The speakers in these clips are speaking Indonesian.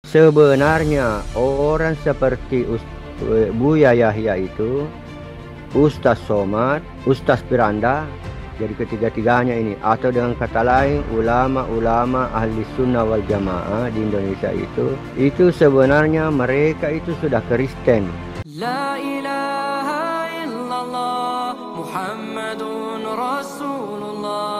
Sebenarnya orang seperti Buya Yahya itu, Ustaz Somad, Ustaz Piranda, jadi ketiga-tiganya ini, atau dengan kata lain ulama-ulama ahli sunnah wal jamaah di Indonesia itu sebenarnya mereka itu sudah Kristen. La ilaha illallah Muhammadun Rasulullah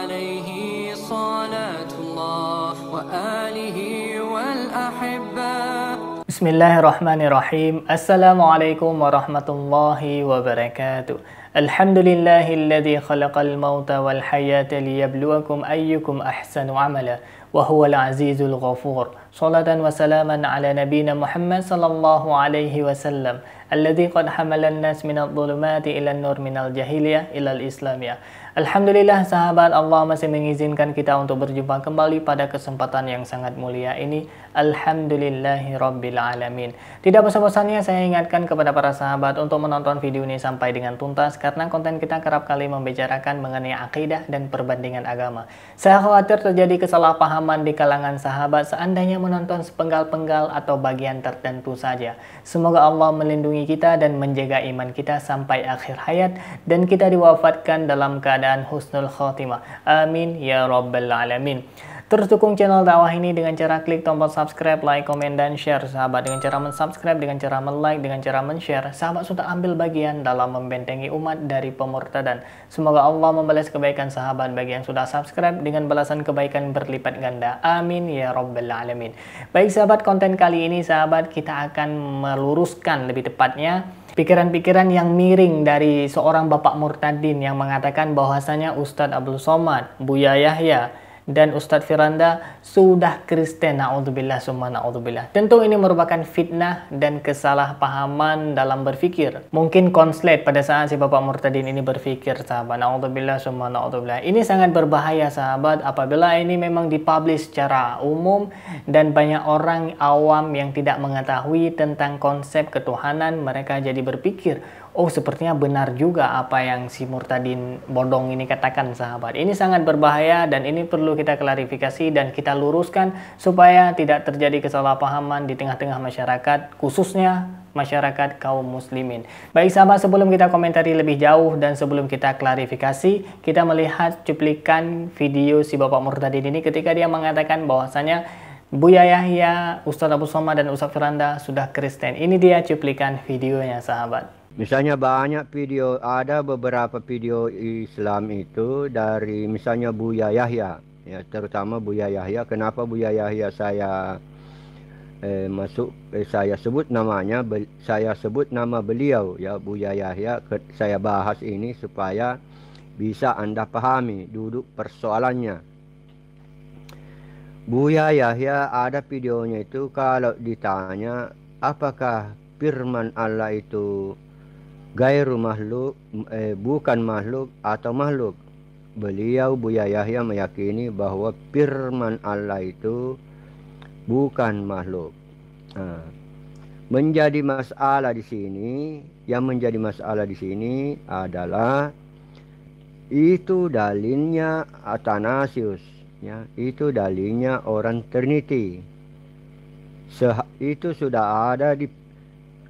alaihi salatullah wa alihi wal ahibba. Bismillahirrahmanirrahim. Assalamualaikum warahmatullahi wabarakatuh. Alhamdulillahilladzi khalaqal mauta wal hayata liyabluwakum ayyukum ahsanu amala wa huwal azizul ghafur. Salatan wa salaman ala nabiyina Muhammad sallallahu alaihi wasallam alladzi qad hamalan nas minadh dhulumati ilan nur minal jahiliyah ilal islamiyah. Alhamdulillah sahabat, Allah masih mengizinkan kita untuk berjumpa kembali pada kesempatan yang sangat mulia ini. Alhamdulillahi Rabbil Alamin. Tidak bosan-bosannya saya ingatkan kepada para sahabat untuk menonton video ini sampai dengan tuntas, karena konten kita kerap kali membicarakan mengenai akidah dan perbandingan agama. Saya khawatir terjadi kesalahpahaman di kalangan sahabat seandainya menonton sepenggal-penggal atau bagian tertentu saja. Semoga Allah melindungi kita dan menjaga iman kita sampai akhir hayat, dan kita diwafatkan dalam keadaan husnul khotimah. Amin ya Rabbal Alamin. Terus dukung channel dakwah ini dengan cara klik tombol subscribe, like, komen, dan share. Sahabat, dengan cara mensubscribe, dengan cara like, dengan cara men-share, sahabat sudah ambil bagian dalam membentengi umat dari pemurtadan. Semoga Allah membalas kebaikan sahabat bagi yang sudah subscribe dengan balasan kebaikan berlipat ganda. Amin ya Rabbal Alamin. Baik sahabat, konten kali ini sahabat kita akan meluruskan, lebih tepatnya, pikiran-pikiran yang miring dari seorang bapak murtadin yang mengatakan bahwasanya Ustadz Abdul Somad, Buya Yahya, dan Ustadz Firanda sudah Kristen. Na'udzubillah summa na'udzubillah. Tentu ini merupakan fitnah dan kesalahpahaman dalam berpikir. Mungkin konslet pada saat si bapak murtadin ini berpikir, sahabat. Na'udzubillah summa na'udzubillah. Ini sangat berbahaya sahabat apabila ini memang dipublish secara umum dan banyak orang awam yang tidak mengetahui tentang konsep ketuhanan, mereka jadi berpikir, oh sepertinya benar juga apa yang si murtadin bodong ini katakan sahabat. Ini sangat berbahaya dan ini perlu kita klarifikasi dan kita luruskan supaya tidak terjadi kesalahpahaman di tengah-tengah masyarakat, khususnya masyarakat kaum muslimin. Baik sahabat, sebelum kita komentari lebih jauh dan sebelum kita klarifikasi, kita melihat cuplikan video si bapak murtadin ini ketika dia mengatakan bahwasanya Buya Yahya, Ustadz Abdul Somad, dan Ustadz Firanda sudah Kristen. Ini dia cuplikan videonya sahabat. Misalnya banyak video, ada beberapa video Islam itu dari misalnya Buya Yahya, ya, terutama Buya Yahya. Kenapa Buya Yahya saya saya sebut namanya, saya sebut nama beliau, ya, Buya Yahya. Saya bahas ini supaya bisa Anda pahami duduk persoalannya. Buya Yahya ada videonya itu, kalau ditanya apakah firman Allah itu gairu makhluk, bukan makhluk atau makhluk, beliau Buya Yahya meyakini bahwa firman Allah itu bukan makhluk. Menjadi masalah di sini, yang menjadi masalah di sini adalah itu dalilnya Athanasius, ya, itu dalilnya orang Trinity. Itu sudah ada di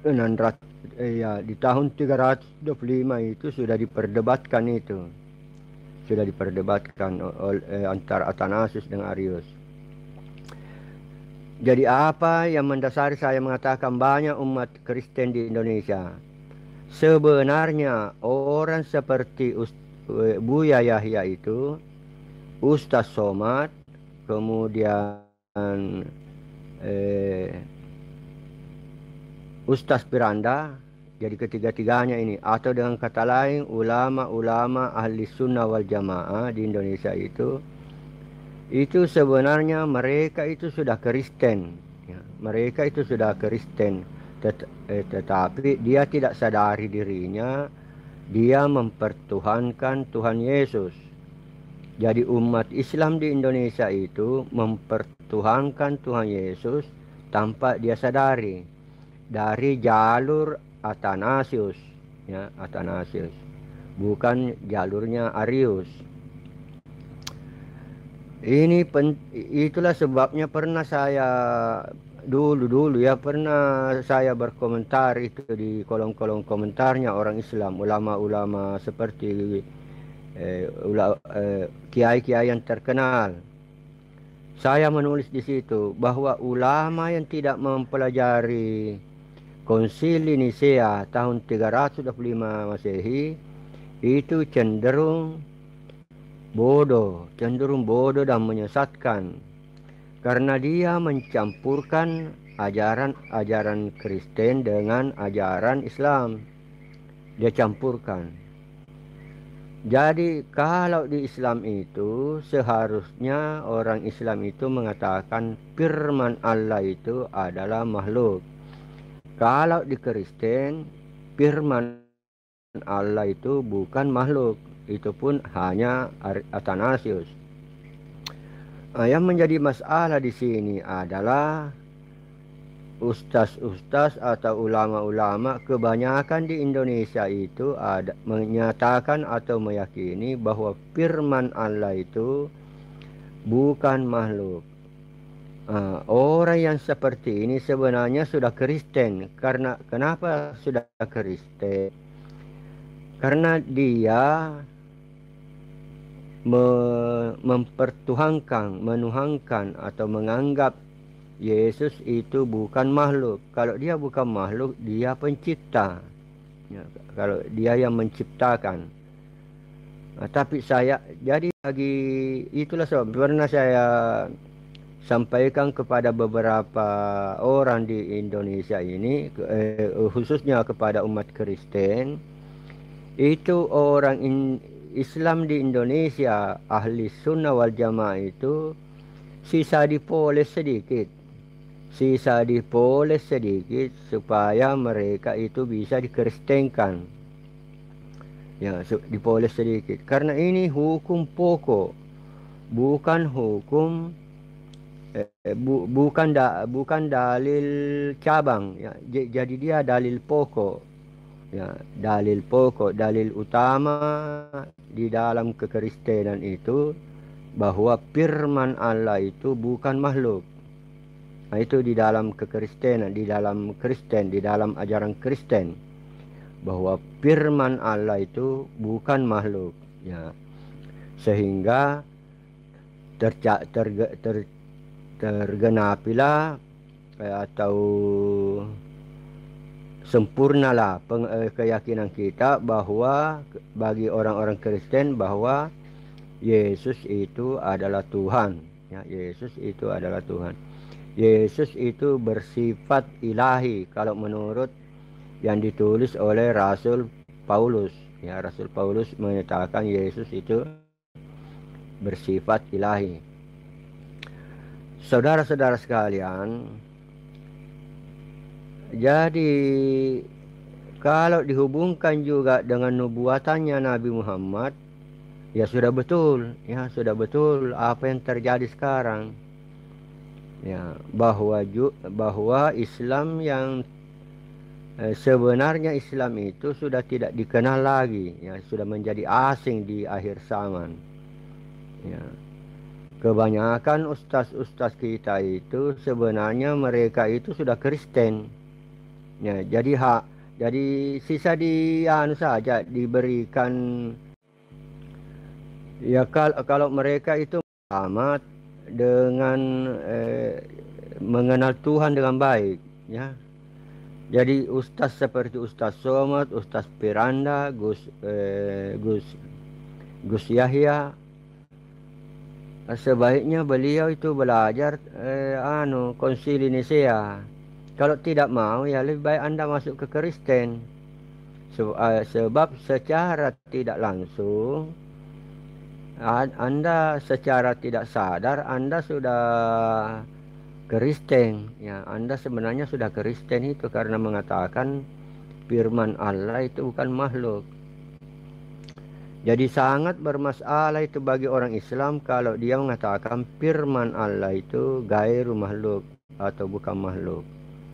600, ya, di tahun 325 itu sudah diperdebatkan, itu sudah diperdebatkan antara Athanasius dengan Arius. Jadi apa yang mendasari saya mengatakan banyak umat Kristen di Indonesia? Sebenarnya orang seperti Buya Yahya itu, Ustaz Somad, kemudian Ustaz Piranda, jadi ketiga-tiganya ini, atau dengan kata lain ulama-ulama ahli sunnah wal jamaah di Indonesia itu sebenarnya mereka itu sudah Kristen, ya. Mereka itu sudah Kristen, tetapi dia tidak sadari dirinya, dia mempertuhankan Tuhan Yesus. Jadi umat Islam di Indonesia itu mempertuhankan Tuhan Yesus tanpa dia sadari, dari jalur Athanasius, ya, Athanasius, bukan jalurnya Arius. Itulah sebabnya pernah saya dulu ya pernah saya berkomentar itu di kolom-kolom komentarnya orang Islam, ulama-ulama seperti kiai-kiai yang terkenal. Saya menulis di situ bahwa ulama yang tidak mempelajari Konsili Nisea tahun 325 Masehi itu cenderung bodoh dan menyesatkan karena dia mencampurkan ajaran Kristen dengan ajaran Islam. Dia campurkan. Jadi kalau di Islam itu seharusnya orang Islam itu mengatakan firman Allah itu adalah makhluk. Kalau di Kristen firman Allah itu bukan makhluk, itu pun hanya Athanasius. Yang menjadi masalah di sini adalah ustaz-ustaz atau ulama-ulama kebanyakan di Indonesia itu menyatakan atau meyakini bahwa firman Allah itu bukan makhluk. Orang yang seperti ini sebenarnya sudah Kristen. Kenapa sudah Kristen? Karena dia menuhankan atau menganggap Yesus itu bukan makhluk. Kalau dia bukan makhluk, dia pencipta. Ya, kalau dia yang menciptakan. Tapi itulah sebab pernah saya sampaikan kepada beberapa orang di Indonesia ini, khususnya kepada umat Kristen, itu orang Islam di Indonesia, ahli sunnah wal jamaah itu sisa dipoles sedikit supaya mereka itu bisa dikristenkan. Ya, dipoles sedikit. Karena ini hukum pokok, bukan hukum bukan dalil cabang. Ya, jadi dia dalil pokok. Ya, dalil utama di dalam kekristenan itu bahwa firman Allah itu bukan makhluk. Nah, itu di dalam kekristenan, di dalam ajaran Kristen, bahwa firman Allah itu bukan makhluk. Ya, sehingga tergenapilah atau sempurnalah keyakinan kita bahwa bagi orang-orang Kristen bahwa Yesus itu adalah Tuhan. Ya, Yesus itu adalah Tuhan. Yesus itu bersifat ilahi kalau menurut yang ditulis oleh Rasul Paulus. Ya, Rasul Paulus menyatakan Yesus itu bersifat ilahi. Saudara-saudara sekalian, jadi kalau dihubungkan juga dengan nubuatannya Nabi Muhammad, ya sudah betul apa yang terjadi sekarang. Ya, bahwa Islam yang sebenarnya Islam itu sudah tidak dikenal lagi, ya sudah menjadi asing di akhir zaman. Ya. Kebanyakan ustaz-ustaz kita itu sebenarnya mereka itu sudah Kristen. Ya, jadi sisa saja diberikan. Ya, kalau mereka itu amat dengan mengenal Tuhan dengan baik, ya. Jadi ustaz seperti Ustaz Somad, Ustaz Piranda, Gus Yahya, sebaiknya beliau itu belajar Konsili Nisea. Kalau tidak mau, ya lebih baik Anda masuk ke Kristen. Sebab secara tidak langsung Anda secara tidak sadar Anda sudah Kristen. Ya, Anda sebenarnya sudah Kristen itu karena mengatakan firman Allah itu bukan makhluk. Jadi sangat bermasalah itu bagi orang Islam kalau dia mengatakan firman Allah itu gairu makhluk atau bukan makhluk.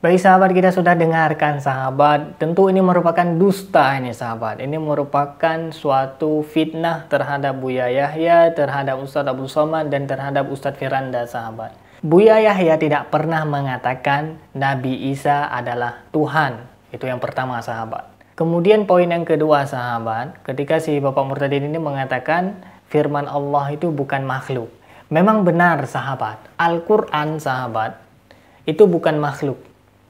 Baik sahabat, kita sudah dengarkan sahabat. Tentu ini merupakan dusta ini sahabat. Ini merupakan suatu fitnah terhadap Buya Yahya, terhadap Ustadz Abdul Somad, dan terhadap Ustadz Firanda sahabat. Buya Yahya tidak pernah mengatakan Nabi Isa adalah Tuhan. Itu yang pertama sahabat. Kemudian poin yang kedua sahabat, ketika si Bapak Murtadin ini mengatakan firman Allah itu bukan makhluk. Memang benar sahabat, Al-Quran sahabat itu bukan makhluk.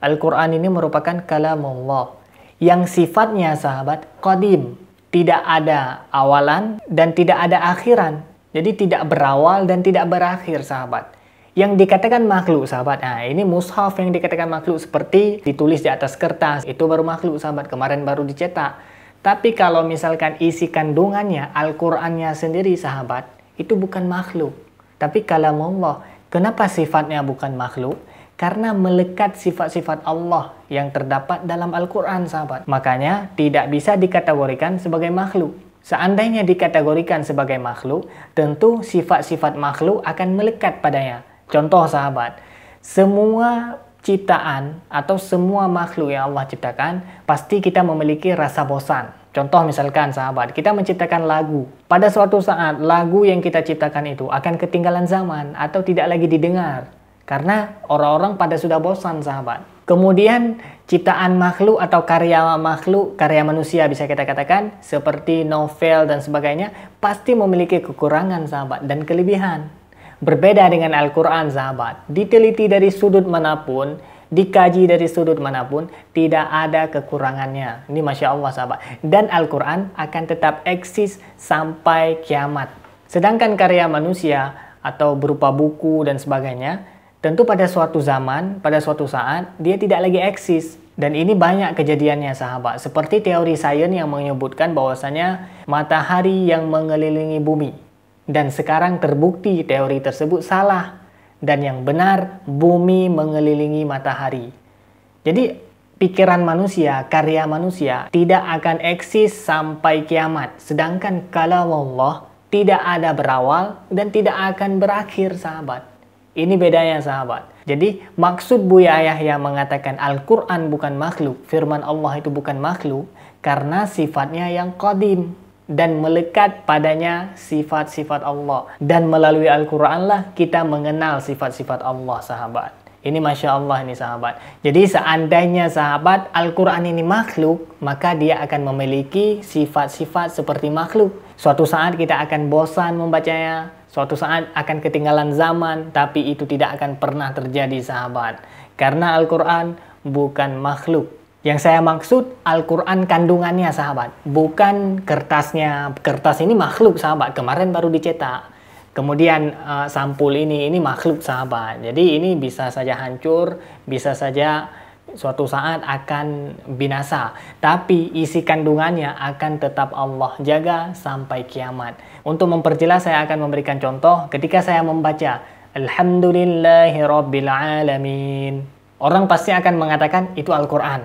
Al-Quran ini merupakan kalamullah yang sifatnya sahabat qadim, tidak ada awalan dan tidak ada akhiran. Jadi tidak berawal dan tidak berakhir sahabat. Yang dikatakan makhluk sahabat, nah ini mushaf yang dikatakan makhluk seperti ditulis di atas kertas, itu baru makhluk sahabat, kemarin baru dicetak. Tapi kalau misalkan isi kandungannya, Al-Qurannya sendiri sahabat, itu bukan makhluk, tapi kalamullah. Kenapa sifatnya bukan makhluk? Karena melekat sifat-sifat Allah yang terdapat dalam Al-Quran sahabat. Makanya tidak bisa dikategorikan sebagai makhluk. Seandainya dikategorikan sebagai makhluk, tentu sifat-sifat makhluk akan melekat padanya. Contoh sahabat, semua ciptaan atau semua makhluk yang Allah ciptakan, pasti kita memiliki rasa bosan. Contoh misalkan sahabat, kita menciptakan lagu. Pada suatu saat, lagu yang kita ciptakan itu akan ketinggalan zaman atau tidak lagi didengar. Karena orang-orang pada sudah bosan sahabat. Kemudian ciptaan makhluk atau karya makhluk, karya manusia bisa kita katakan, seperti novel dan sebagainya, pasti memiliki kekurangan sahabat dan kelebihan. Berbeda dengan Al-Quran sahabat, diteliti dari sudut manapun, dikaji dari sudut manapun, tidak ada kekurangannya. Ini Masya Allah sahabat. Dan Al-Quran akan tetap eksis sampai kiamat. Sedangkan karya manusia atau berupa buku dan sebagainya, tentu pada suatu zaman, pada suatu saat, dia tidak lagi eksis. Dan ini banyak kejadiannya sahabat. Seperti teori sains yang menyebutkan bahwasanya matahari yang mengelilingi bumi. Dan sekarang terbukti teori tersebut salah. Dan yang benar, bumi mengelilingi matahari. Jadi pikiran manusia, karya manusia tidak akan eksis sampai kiamat. Sedangkan kalam Allah tidak ada berawal dan tidak akan berakhir sahabat. Ini bedanya sahabat. Jadi maksud Buya Yahya mengatakan Al-Quran bukan makhluk, firman Allah itu bukan makhluk, karena sifatnya yang qadim dan melekat padanya sifat-sifat Allah. Dan melalui Al-Quran lah kita mengenal sifat-sifat Allah sahabat. Ini Masya Allah ini sahabat. Jadi seandainya sahabat Al-Quran ini makhluk, maka dia akan memiliki sifat-sifat seperti makhluk. Suatu saat kita akan bosan membacanya. Suatu saat akan ketinggalan zaman, tapi itu tidak akan pernah terjadi sahabat. Karena Al-Quran bukan makhluk. Yang saya maksud Al-Quran kandungannya sahabat, bukan kertasnya. Kertas ini makhluk sahabat, kemarin baru dicetak. Kemudian sampul ini makhluk sahabat. Jadi ini bisa saja hancur, bisa saja suatu saat akan binasa. Tapi isi kandungannya akan tetap Allah jaga sampai kiamat. Untuk memperjelas saya akan memberikan contoh ketika saya membaca Alhamdulillahirabbil alamin. Orang pasti akan mengatakan itu Al-Quran.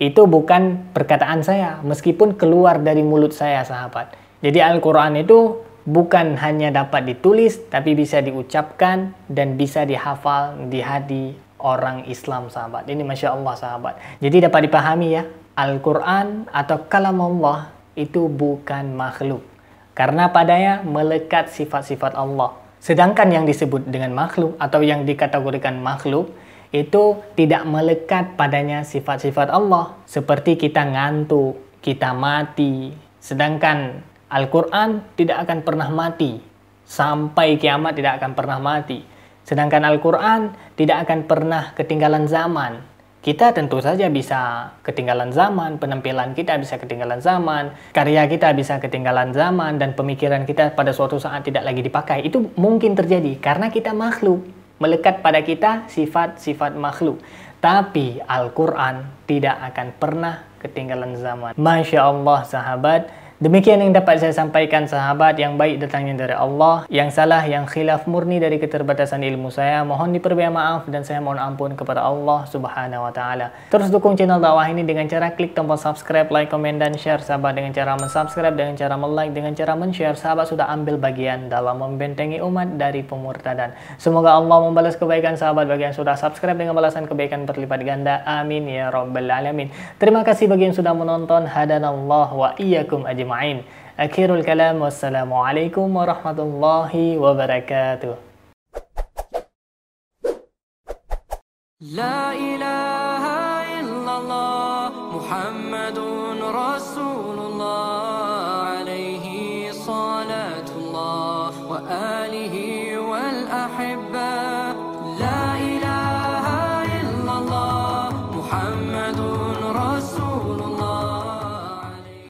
Itu bukan perkataan saya meskipun keluar dari mulut saya sahabat. Jadi Al-Quran itu bukan hanya dapat ditulis tapi bisa diucapkan dan bisa dihafal di hati orang Islam sahabat. Ini Masya Allah sahabat. Jadi dapat dipahami ya, Al-Quran atau kalam Allah itu bukan makhluk. Karena padanya melekat sifat-sifat Allah. Sedangkan yang disebut dengan makhluk atau yang dikategorikan makhluk itu tidak melekat padanya sifat-sifat Allah. Seperti kita ngantuk, kita mati. Sedangkan Al-Quran tidak akan pernah mati. Sampai kiamat tidak akan pernah mati. Sedangkan Al-Quran tidak akan pernah ketinggalan zaman. Kita tentu saja bisa ketinggalan zaman, penampilan kita bisa ketinggalan zaman, karya kita bisa ketinggalan zaman, dan pemikiran kita pada suatu saat tidak lagi dipakai. Itu mungkin terjadi karena kita makhluk. Melekat pada kita sifat-sifat makhluk. Tapi Al-Quran tidak akan pernah ketinggalan zaman. Masya Allah sahabat. Demikian yang dapat saya sampaikan sahabat, yang baik datangnya dari Allah, yang salah, yang khilaf murni dari keterbatasan ilmu saya. Mohon diberi maaf dan saya mohon ampun kepada Allah Subhanahu wa taala. Terus dukung channel dakwah ini dengan cara klik tombol subscribe, like, komen dan share sahabat. Dengan cara mensubscribe, dengan cara like, dengan cara men-share, sahabat sudah ambil bagian dalam membentengi umat dari pemurtadan. Semoga Allah membalas kebaikan sahabat bagi yang sudah subscribe dengan balasan kebaikan berlipat ganda. Amin ya rabbal alamin. Terima kasih bagi yang sudah menonton. Hadanallah wa iyyakum ajma'in. Akhirul kalam, wassalamualaikum warahmatullahi wabarakatuh. La ilaha illallah Muhammadun Rasulullah alaihi salatullah wa alihi wal ahibba